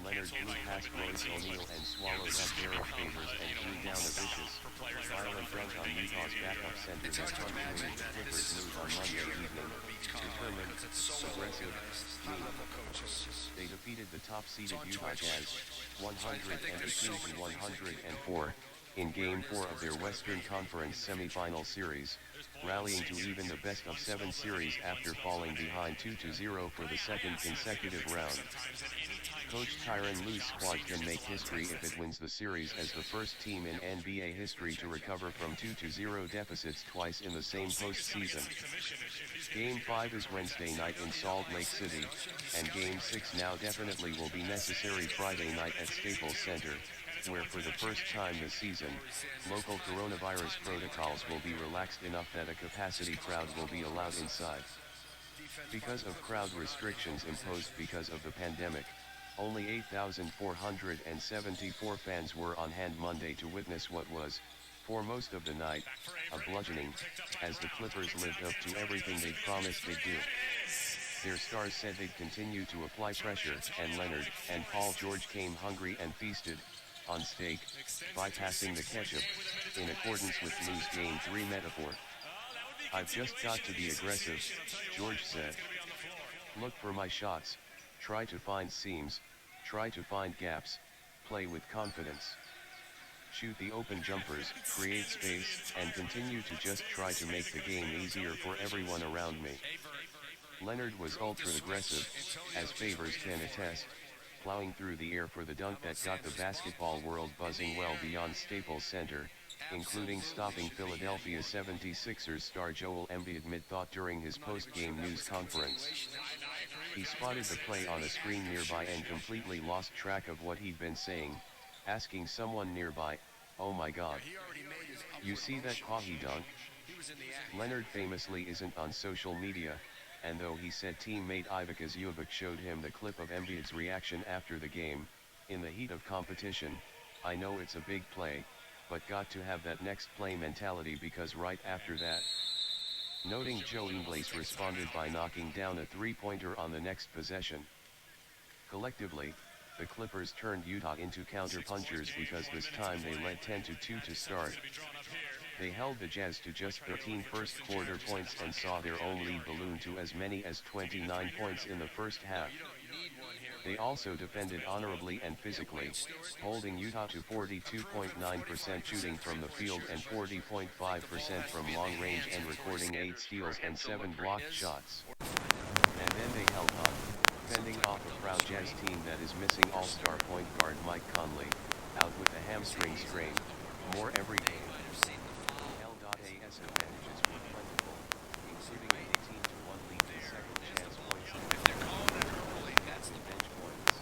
Speaker 6: Leonard blew past Royce O'Neal and swallowed up Derek Favors and threw down a vicious, violent dunk on Utah's backup center that punctuated the Clippers' move on Monday evening, determined, aggressive, aggressive, mean. They defeated the top-seeded Utah Jazz, 118-104, in Game 4 of their Western Conference semifinal series, rallying to even the best-of-7 series after falling behind 2-0 for the second consecutive round. Coach Tyronn Lue's squad can make history if it wins the series as the first team in NBA history to recover from 2-0 deficits twice in the same postseason. Game 5 is Wednesday night in Salt Lake City, and Game 6 now definitely will be necessary Friday night at Staples Center, where for the first time this season, local coronavirus protocols will be relaxed enough that a capacity crowd will be allowed inside. Because of crowd restrictions imposed because of the pandemic, only 8,474 fans were on hand Monday to witness what was, for most of the night, a bludgeoning, as the Clippers lived up to everything they'd promised they'd do. Their stars said they'd continue to apply pressure, and Leonard and Paul George came hungry and feasted, on steak, bypassing the ketchup, in accordance with Lue's Game 3 metaphor. "I've just got to be aggressive," George said. "Look for my shots, try to find seams, try to find gaps, play with confidence. Shoot the open jumpers, create space, and continue to just try to make the game easier for everyone around me." Leonard was ultra-aggressive, as Favors can attest, plowing through the air for the dunk that got the basketball world buzzing well beyond Staples Center, including stopping Philadelphia 76ers star Joel Embiid mid-thought during his post-game news conference. He spotted the play on a screen nearby and completely lost track of what he'd been saying, asking someone nearby, "Oh my God. You see that Kahi dunk?" Leonard famously isn't on social media, and though he said teammate Ivica Zubac showed him the clip of Embiid's reaction after the game, in the heat of competition, "I know it's a big play, but got to have that next play mentality because right after that." Noting Joe Ingles responded by knocking down a three-pointer on the next possession. Collectively, the Clippers turned Utah into counter-punchers because this time they led 10-2 to start. They held the Jazz to just 13 first-quarter points and saw their own lead balloon to as many as 29 points in the first half. They also defended honorably and physically, holding Utah to 42.9% shooting from the field and 40.5% from long range and recording 8 steals and 7 blocked shots. And then they held on, fending off a proud Jazz team that is missing all-star point guard Mike Conley, out with a hamstring strain, more every game. L.A.'s advantages were plentiful, including an 18-1 lead in second chance points and bench points.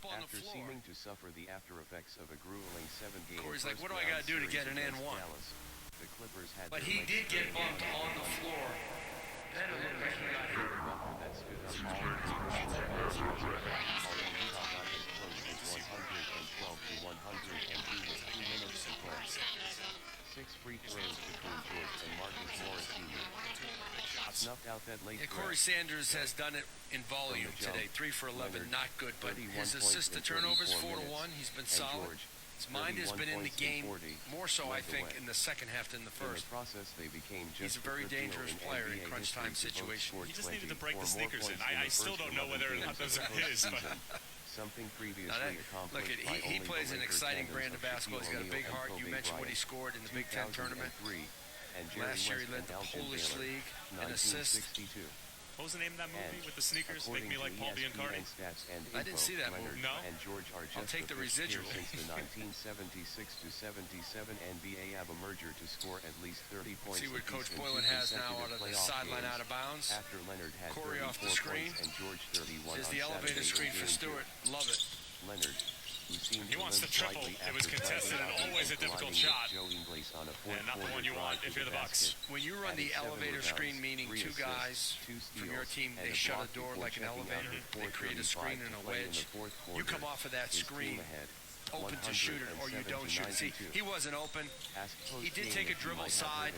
Speaker 6: After seeming to suffer the after-effects of a grueling 7-game
Speaker 1: Corey's like, "What do I got to do to get an N1?"
Speaker 6: Dallas, the Clippers had
Speaker 1: But he did get bumped on the floor. Then it looked like he got hit.
Speaker 6: that stood up all although Utah got as close as 112 to 102 with 2 minutes to play. 6 free throws between George and Marcus Morris Jr. Snuffed out that late
Speaker 1: Corey Sanders has done it in volume today. 3 for 11, not good, but his assist to turnovers 4-1. He's been solid. His mind has been in the game more so, I think, in the second half than the first. He's a very dangerous player in crunch time situations.
Speaker 2: He just needed to break the sneakers in. I still don't know whether or not those are his, but
Speaker 6: something previously accomplished.
Speaker 1: Look, he plays an exciting brand of basketball. He's got a big heart. You mentioned what he scored in the Big Ten tournament. Last year he led the Polish League in assists.
Speaker 2: what was the name of that movie with the sneakers? Make Me Like Paul Biancardi?
Speaker 1: I didn't see that movie.
Speaker 2: No?
Speaker 1: I'll take the residual.
Speaker 6: Since the 1976-77 NBA ABA merger to score at least 30 points.
Speaker 1: See what Coach Boylan has now out of the sideline out of bounds.
Speaker 6: After Leonard had
Speaker 1: Corey off the screen.
Speaker 6: And George 31
Speaker 1: Is the elevator screen for Stewart. Love it.
Speaker 6: Leonard, who seemed
Speaker 2: He wants the triple. It was contested and always a difficult shot. And not the one you want if you're the Bucks.
Speaker 1: When you run the elevator screen, meaning two guys from your team, they shut a door like an elevator. They create a screen and a wedge. You come off of that screen open to shoot it or you don't shoot. See, he wasn't open. He did take a dribble side.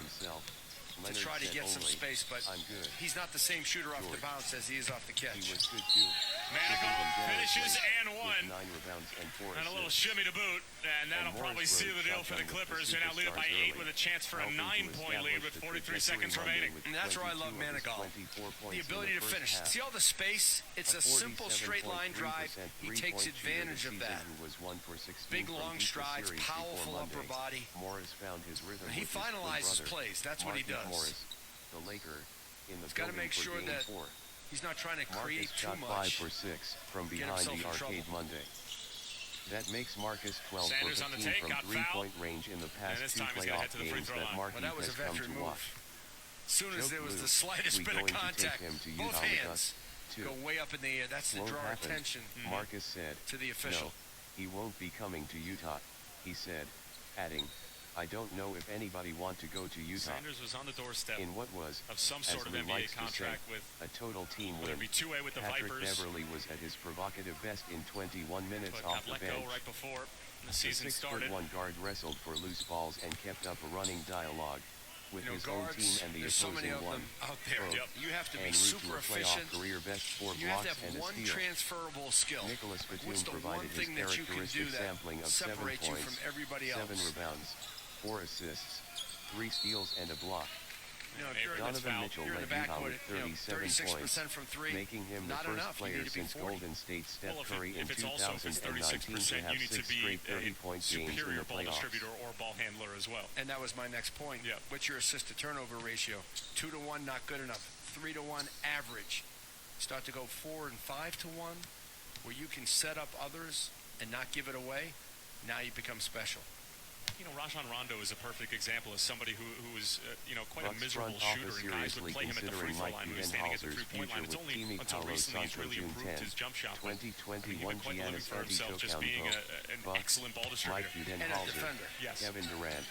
Speaker 6: Leonard
Speaker 1: try to
Speaker 6: said
Speaker 1: get some
Speaker 6: only,
Speaker 1: space, but
Speaker 6: "I'm good."
Speaker 1: he's not the same shooter off the
Speaker 6: George.
Speaker 1: bounce as he is off the catch.
Speaker 6: He was good too.
Speaker 2: Manigault finishes and
Speaker 6: With
Speaker 2: one.
Speaker 6: 9 rebounds and 4
Speaker 2: And a little
Speaker 6: assists.
Speaker 2: shimmy to boot, and that'll
Speaker 6: Morris
Speaker 2: probably
Speaker 6: rode
Speaker 2: seal the deal for the
Speaker 6: shotgun with
Speaker 2: Clippers,
Speaker 6: the
Speaker 2: who now lead it by
Speaker 6: superstars
Speaker 2: 8 with a chance for a
Speaker 6: helping to
Speaker 2: 9-point lead with
Speaker 6: establish the
Speaker 2: 43
Speaker 6: trajectory
Speaker 2: seconds
Speaker 6: Monday
Speaker 2: remaining.
Speaker 6: with
Speaker 1: And that's where I
Speaker 6: 22
Speaker 1: love
Speaker 6: of his
Speaker 1: Manigault.
Speaker 6: 24 points
Speaker 1: The
Speaker 6: in
Speaker 1: ability to
Speaker 6: first
Speaker 1: finish.
Speaker 6: half.
Speaker 1: See all the space? It's a simple straight line drive.
Speaker 6: 43%
Speaker 1: He takes
Speaker 6: three-point shooter
Speaker 1: advantage
Speaker 6: this
Speaker 1: of
Speaker 6: season
Speaker 1: that.
Speaker 6: who was 1 for 16
Speaker 1: Big
Speaker 6: from
Speaker 1: long
Speaker 6: deep the
Speaker 1: strides,
Speaker 6: series before
Speaker 1: powerful upper
Speaker 6: Monday.
Speaker 1: body.
Speaker 6: Morris found his rhythm
Speaker 1: He
Speaker 6: with his twin
Speaker 1: finalizes
Speaker 6: brother,
Speaker 1: plays. That's what he
Speaker 6: Marcus
Speaker 1: does.
Speaker 6: Morris, the Laker, in the
Speaker 1: He's gotta
Speaker 6: building
Speaker 1: make
Speaker 6: for
Speaker 1: sure
Speaker 6: Game
Speaker 1: that
Speaker 6: 4.
Speaker 1: He's not trying to create
Speaker 6: Marcus
Speaker 1: too
Speaker 6: shot
Speaker 1: much.
Speaker 6: 5 for 6 from
Speaker 1: Get
Speaker 6: behind
Speaker 1: himself
Speaker 6: the
Speaker 1: in
Speaker 6: arcade
Speaker 1: trouble.
Speaker 6: Monday. That makes Marcus 12
Speaker 2: Sanders
Speaker 6: for
Speaker 2: on the
Speaker 6: 15
Speaker 2: take,
Speaker 6: from
Speaker 2: got
Speaker 6: three-point range in the past
Speaker 2: this
Speaker 6: 2
Speaker 2: time he's gonna head
Speaker 6: playoff
Speaker 2: to the free
Speaker 6: games
Speaker 2: throw
Speaker 6: that
Speaker 2: line.
Speaker 6: Marquise
Speaker 1: Well, that was a
Speaker 6: has come
Speaker 1: veteran
Speaker 6: to
Speaker 1: move.
Speaker 6: watch.
Speaker 1: As soon as
Speaker 6: Joke
Speaker 1: there was
Speaker 6: Lou,
Speaker 1: the slightest
Speaker 6: we
Speaker 1: bit of
Speaker 6: going to take
Speaker 1: contact,
Speaker 6: him to
Speaker 1: both
Speaker 6: Utah with
Speaker 1: hands
Speaker 6: us, too.
Speaker 1: go way up in the air. That's to
Speaker 6: Won't
Speaker 1: draw
Speaker 6: happen,
Speaker 1: attention
Speaker 6: Marcus said.
Speaker 1: to the official.
Speaker 6: No, he won't be coming to Utah, he said, adding, "I don't know if anybody want to go to Utah."
Speaker 2: Sanders was on the doorstep
Speaker 6: In what was,
Speaker 2: of some
Speaker 6: as
Speaker 2: sort of
Speaker 6: Lou
Speaker 2: NBA
Speaker 6: likes to say,
Speaker 2: contract with
Speaker 6: a total team
Speaker 2: whether
Speaker 6: win.
Speaker 2: it be two-way with the
Speaker 6: Patrick
Speaker 2: Vipers,
Speaker 6: Beverly was at his provocative best in 21 minutes
Speaker 2: but
Speaker 6: off
Speaker 2: got
Speaker 6: the
Speaker 2: let
Speaker 6: bench.
Speaker 2: go right before the
Speaker 6: The
Speaker 2: season started.
Speaker 6: 6'1" guard wrestled for loose balls and kept up a running dialogue with
Speaker 1: You know,
Speaker 6: his own
Speaker 1: guards,
Speaker 6: team and the
Speaker 1: there's so many
Speaker 6: opposing
Speaker 1: of
Speaker 6: one.
Speaker 1: them out there.
Speaker 6: Yep.
Speaker 1: You have to be
Speaker 6: En route
Speaker 1: super
Speaker 6: to a playoff
Speaker 1: efficient.
Speaker 6: career best 4
Speaker 1: You have
Speaker 6: blocks
Speaker 1: to have
Speaker 6: and a
Speaker 1: one
Speaker 6: steal.
Speaker 1: transferable skill.
Speaker 6: Nicholas
Speaker 1: What's
Speaker 6: Batum
Speaker 1: the
Speaker 6: provided
Speaker 1: one
Speaker 6: his
Speaker 1: thing that you can
Speaker 6: characteristic
Speaker 1: do that
Speaker 6: sampling of 7
Speaker 1: separates you
Speaker 6: points,
Speaker 1: from everybody
Speaker 6: 7
Speaker 1: else?
Speaker 6: rebounds, 4 assists, 3 steals and a block.
Speaker 1: You know, if you're,
Speaker 6: Donovan Mitchell
Speaker 1: you're in
Speaker 6: led
Speaker 1: the
Speaker 6: Utah
Speaker 1: backcourt,
Speaker 6: with 37 points,
Speaker 1: 36% from three,
Speaker 6: making him the
Speaker 1: not
Speaker 6: first
Speaker 1: enough. You
Speaker 6: player
Speaker 1: need to be
Speaker 6: since
Speaker 1: 40.
Speaker 6: Golden State Steph
Speaker 2: Well,
Speaker 6: Curry in
Speaker 2: if it's also if it's
Speaker 6: 2019 to
Speaker 2: 36%,
Speaker 6: have
Speaker 2: you need to
Speaker 6: 6
Speaker 2: be
Speaker 6: straight
Speaker 2: a
Speaker 6: 30-point games in
Speaker 2: superior
Speaker 6: the
Speaker 2: ball
Speaker 6: playoffs.
Speaker 2: distributor or ball handler as well.
Speaker 1: And that was my next point.
Speaker 2: Yep.
Speaker 1: What's your assist to turnover ratio? 2 to 1, not good enough. 3 to 1, average. Start to go 4 and 5 to 1, where you can set up others and not give it away. Now you become special.
Speaker 2: You know, Rajon Rondo is a perfect example of somebody who is, quite a
Speaker 6: Bucks
Speaker 2: miserable
Speaker 6: front
Speaker 2: shooter,
Speaker 6: office
Speaker 2: and guys would
Speaker 6: seriously
Speaker 2: play him at the free
Speaker 6: considering
Speaker 2: throw
Speaker 6: Mike
Speaker 2: line when he's standing at the
Speaker 6: Budenholzer's
Speaker 2: 3-point line.
Speaker 6: future
Speaker 2: It's
Speaker 6: with
Speaker 2: only
Speaker 6: Kimi
Speaker 2: until
Speaker 6: Paolo
Speaker 2: recently he's
Speaker 6: Sancho
Speaker 2: really
Speaker 6: June
Speaker 2: improved
Speaker 6: 10.
Speaker 2: his jump shot. But, I mean, he's
Speaker 6: 2021
Speaker 2: been quite the living
Speaker 6: Giannis
Speaker 2: for himself, just being
Speaker 6: Antetokounmpo,
Speaker 2: an
Speaker 6: Bucks,
Speaker 2: excellent ball
Speaker 6: Mike
Speaker 2: distributor.
Speaker 1: And a
Speaker 6: Budenholzer,
Speaker 1: defender.
Speaker 2: Yes.
Speaker 6: Kevin Durant,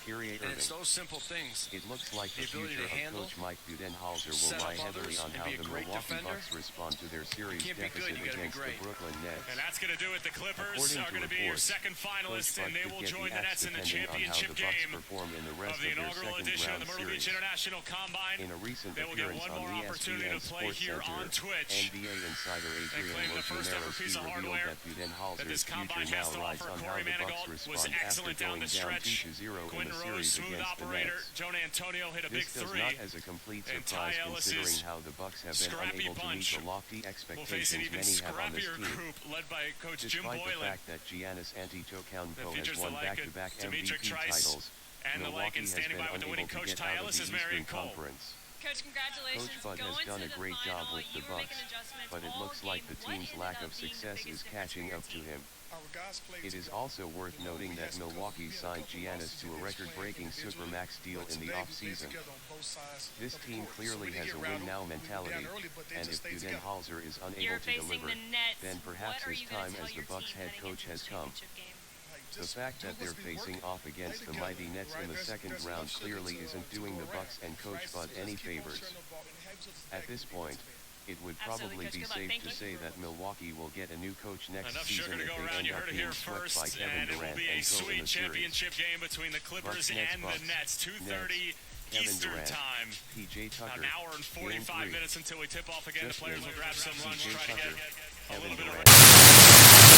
Speaker 6: Kyrie
Speaker 1: And it's
Speaker 6: Irving.
Speaker 1: those simple things.
Speaker 6: It looks like the
Speaker 1: The ability
Speaker 6: future
Speaker 1: to
Speaker 6: of
Speaker 1: handle,
Speaker 6: Coach Mike Budenholzer will
Speaker 1: set
Speaker 6: lie
Speaker 1: up
Speaker 6: heavily
Speaker 1: others,
Speaker 6: on
Speaker 1: and
Speaker 6: how
Speaker 1: be a
Speaker 6: the
Speaker 1: great
Speaker 6: Milwaukee
Speaker 1: defender.
Speaker 6: Bucks respond to their series
Speaker 1: can't be good,
Speaker 6: deficit
Speaker 1: you gotta be
Speaker 6: against the
Speaker 1: great.
Speaker 6: Brooklyn Nets.
Speaker 2: And that's going to do it. The Clippers
Speaker 6: According
Speaker 2: are
Speaker 6: to
Speaker 2: going to be your
Speaker 6: reports,
Speaker 2: second finalist,
Speaker 6: Coach
Speaker 2: and they
Speaker 6: Bud
Speaker 2: will
Speaker 6: could get
Speaker 2: join
Speaker 6: the
Speaker 2: the
Speaker 6: axe
Speaker 2: Nets in the
Speaker 6: depending on how
Speaker 2: championship
Speaker 6: the Bucks
Speaker 2: game
Speaker 6: perform in the rest
Speaker 2: of the
Speaker 6: their
Speaker 2: inaugural
Speaker 6: second
Speaker 2: edition of
Speaker 6: round
Speaker 2: the Myrtle Beach
Speaker 6: series.
Speaker 2: International Combine.
Speaker 6: In a recent
Speaker 2: They will get
Speaker 6: appearance
Speaker 2: one
Speaker 6: on
Speaker 2: more
Speaker 6: the
Speaker 2: opportunity
Speaker 6: ESPN
Speaker 2: to play
Speaker 6: Sports
Speaker 2: here
Speaker 6: Center,
Speaker 2: on Twitch.
Speaker 6: NBA insider
Speaker 2: They
Speaker 6: Adrian
Speaker 2: claim the first ever piece of
Speaker 6: Wojnarowski revealed
Speaker 2: hardware
Speaker 6: that
Speaker 2: that
Speaker 6: Budenholzer's
Speaker 2: this
Speaker 6: future
Speaker 2: combine
Speaker 6: now
Speaker 2: has to
Speaker 6: rides
Speaker 2: offer.
Speaker 6: on how
Speaker 2: Corey
Speaker 6: the Bucks
Speaker 2: Manigault was
Speaker 6: respond after
Speaker 2: excellent down
Speaker 6: going
Speaker 2: the
Speaker 6: down
Speaker 2: stretch.
Speaker 6: 2-0 in
Speaker 2: Quentin
Speaker 6: the
Speaker 2: Rose,
Speaker 6: series
Speaker 2: smooth
Speaker 6: against the
Speaker 2: operator.
Speaker 6: Nets.
Speaker 2: Jonah Antonio hit a big
Speaker 6: This does
Speaker 2: three.
Speaker 6: not as a complete
Speaker 2: And
Speaker 6: surprise
Speaker 2: Ty Ellis's
Speaker 6: considering how the Bucks have been
Speaker 2: scrappy
Speaker 6: unable to meet
Speaker 2: bunch
Speaker 6: the lofty
Speaker 2: We'll face an
Speaker 6: expectations
Speaker 2: even
Speaker 6: many have on this
Speaker 2: scrappier
Speaker 6: team.
Speaker 2: group led by Coach Jim
Speaker 6: Despite the
Speaker 2: Boylan.
Speaker 6: fact that Giannis Antetokounmpo
Speaker 2: That
Speaker 6: has
Speaker 2: features the
Speaker 6: won
Speaker 2: like of
Speaker 6: back-to-back
Speaker 2: Demetric
Speaker 6: MVP
Speaker 2: Trice
Speaker 6: titles,
Speaker 2: and the like,
Speaker 6: Milwaukee
Speaker 2: and
Speaker 6: has
Speaker 2: standing
Speaker 6: been
Speaker 2: by with the
Speaker 6: unable
Speaker 2: winning
Speaker 6: to
Speaker 2: coach
Speaker 6: get
Speaker 2: Ty
Speaker 6: out of
Speaker 2: Ellis
Speaker 6: the
Speaker 2: is Marion
Speaker 6: Eastern
Speaker 2: Cole.
Speaker 6: Conference.
Speaker 3: Coach, congratulations.
Speaker 6: Coach Bud
Speaker 3: Going
Speaker 6: has done
Speaker 3: to
Speaker 6: a
Speaker 3: the
Speaker 6: great job
Speaker 3: final,
Speaker 6: with the
Speaker 3: you were
Speaker 6: Bucks,
Speaker 3: making adjustments
Speaker 6: but it
Speaker 3: all
Speaker 6: looks like
Speaker 3: game.
Speaker 6: the
Speaker 3: What
Speaker 6: team's
Speaker 3: ended
Speaker 6: lack
Speaker 3: up
Speaker 6: of
Speaker 3: being the
Speaker 6: success
Speaker 3: biggest
Speaker 6: is
Speaker 3: difference
Speaker 6: catching
Speaker 3: for your
Speaker 6: up to
Speaker 3: team?
Speaker 6: him.
Speaker 4: Our guys played
Speaker 6: It is
Speaker 4: together.
Speaker 6: also worth
Speaker 4: You know,
Speaker 6: noting
Speaker 4: we
Speaker 6: that
Speaker 4: had some
Speaker 6: Milwaukee
Speaker 4: couple- we had a
Speaker 6: signed
Speaker 4: couple
Speaker 6: Giannis
Speaker 4: losses
Speaker 6: to a
Speaker 4: against
Speaker 6: record-breaking
Speaker 4: Flint
Speaker 6: Supermax deal
Speaker 4: but
Speaker 6: in the
Speaker 4: today we played
Speaker 6: offseason.
Speaker 4: together on both sides
Speaker 6: This
Speaker 4: of the
Speaker 6: team
Speaker 4: court. So
Speaker 6: clearly
Speaker 4: when they
Speaker 6: has
Speaker 4: get
Speaker 6: a win-now
Speaker 4: rattled, we
Speaker 6: mentality,
Speaker 4: down early, but they
Speaker 6: and
Speaker 4: just
Speaker 6: if
Speaker 4: stay together.
Speaker 6: Budenholzer is unable
Speaker 3: You're
Speaker 6: to
Speaker 3: facing
Speaker 6: deliver,
Speaker 3: the Nets.
Speaker 6: then perhaps
Speaker 3: What are
Speaker 6: his
Speaker 3: you gonna
Speaker 6: time
Speaker 3: tell
Speaker 6: as the
Speaker 3: your
Speaker 6: Bucks
Speaker 3: team
Speaker 6: head
Speaker 3: heading
Speaker 6: coach
Speaker 3: into
Speaker 6: has
Speaker 3: the
Speaker 6: come.
Speaker 3: championship game?
Speaker 6: The
Speaker 4: Just
Speaker 6: fact
Speaker 4: do
Speaker 6: that they're
Speaker 4: what's been
Speaker 6: facing
Speaker 4: working.
Speaker 6: off against
Speaker 4: Play
Speaker 6: the
Speaker 4: together,
Speaker 6: mighty Nets
Speaker 4: right?
Speaker 6: in the
Speaker 4: There's
Speaker 6: second
Speaker 4: enough
Speaker 6: round
Speaker 4: sugar
Speaker 6: clearly
Speaker 4: to
Speaker 6: isn't
Speaker 4: go
Speaker 6: doing the
Speaker 4: around.
Speaker 6: Bucks and Coach
Speaker 4: Right?
Speaker 6: Bud
Speaker 4: So
Speaker 6: any
Speaker 4: just keep on
Speaker 6: favors.
Speaker 4: sharing the ball and have just
Speaker 6: At
Speaker 4: back
Speaker 6: this
Speaker 4: to
Speaker 6: point,
Speaker 4: defense.
Speaker 6: it would
Speaker 3: Absolutely,
Speaker 6: probably
Speaker 3: Coach.
Speaker 6: be
Speaker 3: Good luck.
Speaker 6: safe
Speaker 3: Thank
Speaker 6: to
Speaker 3: you.
Speaker 6: say that Milwaukee will get a new coach next
Speaker 2: Enough
Speaker 6: season
Speaker 2: sugar to
Speaker 6: if
Speaker 2: go
Speaker 6: they
Speaker 2: around.
Speaker 6: end
Speaker 2: You
Speaker 6: up
Speaker 2: heard it
Speaker 6: being
Speaker 2: here
Speaker 6: swept
Speaker 2: first,
Speaker 6: by Kevin
Speaker 2: and it will
Speaker 6: Durant
Speaker 2: be a
Speaker 6: and so in
Speaker 2: sweet
Speaker 6: the series.
Speaker 2: championship game between the Clippers
Speaker 6: Bucks, Nets,
Speaker 2: and the
Speaker 6: Bucks.
Speaker 2: Nets. 2:30
Speaker 6: Kevin
Speaker 2: Eastern
Speaker 6: Durant,
Speaker 2: time.
Speaker 6: PJ Tucker,
Speaker 2: An hour and 45
Speaker 6: Game 3.
Speaker 2: minutes until we tip off again.
Speaker 6: Just
Speaker 2: The players
Speaker 6: win.
Speaker 2: will grab some lunch,
Speaker 6: PJ
Speaker 2: try to get
Speaker 6: Tucker,
Speaker 2: a
Speaker 6: Kevin
Speaker 2: little bit of
Speaker 6: Durant.